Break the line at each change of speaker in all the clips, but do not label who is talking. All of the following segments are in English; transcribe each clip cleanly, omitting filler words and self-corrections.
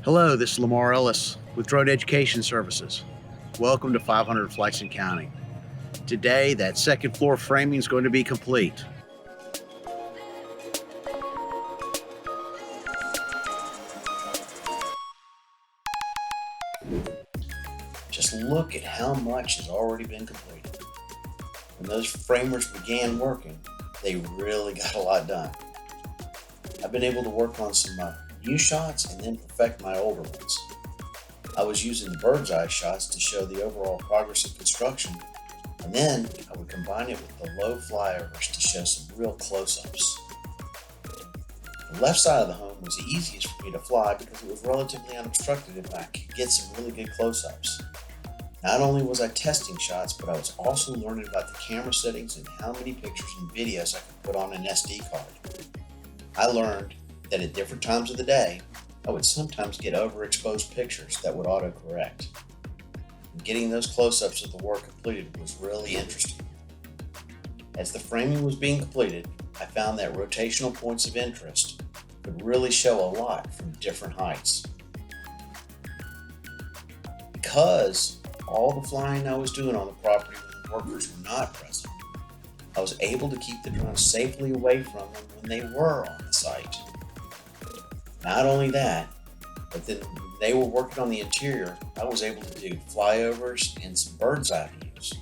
Hello, this is Lamar Ellis with Drone Education Services. Welcome to 500 Flights and Counting. Today, that second floor framing is going to be complete. Just look at how much has already been completed. When those framers began working, they really got a lot done. I've been able to work on some new shots and then perfect my older ones. I was using the bird's eye shots to show the overall progress of construction, and then I would combine it with the low flyovers to show some real close-ups. The left side of the home was the easiest for me to fly because it was relatively unobstructed and I could get some really good close-ups. Not only was I testing shots, but I was also learning about the camera settings and how many pictures and videos I could put on an SD card. I learned that at different times of the day, I would sometimes get overexposed pictures that would autocorrect. And getting those close-ups of the work completed was really interesting. As the framing was being completed, I found that rotational points of interest could really show a lot from different heights. Because all the flying I was doing on the property when the workers were not present, I was able to keep the drone safely away from them when they were on the site. Not only that, but then when they were working on the interior, I was able to do flyovers and some bird's eye views.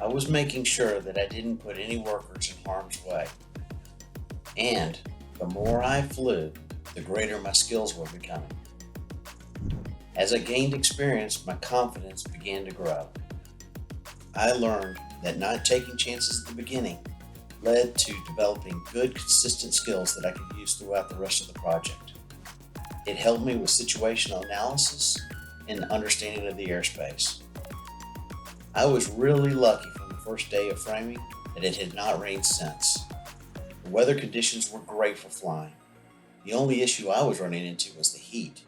I was making sure that I didn't put any workers in harm's way. And the more I flew, the greater my skills were becoming. As I gained experience, my confidence began to grow. I learned that not taking chances at the beginning led to developing good, consistent skills that I could use throughout the rest of the project. It helped me with situational analysis and understanding of the airspace. I was really lucky from the first day of framing that it had not rained since. The weather conditions were great for flying. The only issue I was running into was the heat.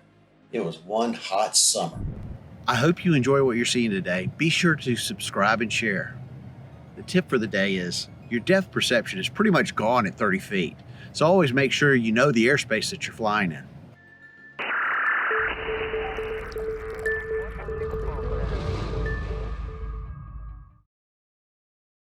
It was one hot summer. I hope you enjoy what you're seeing today. Be sure to subscribe and share. The tip for the day is your depth perception is pretty much gone at 30 feet. So always make sure you know the airspace that you're flying in.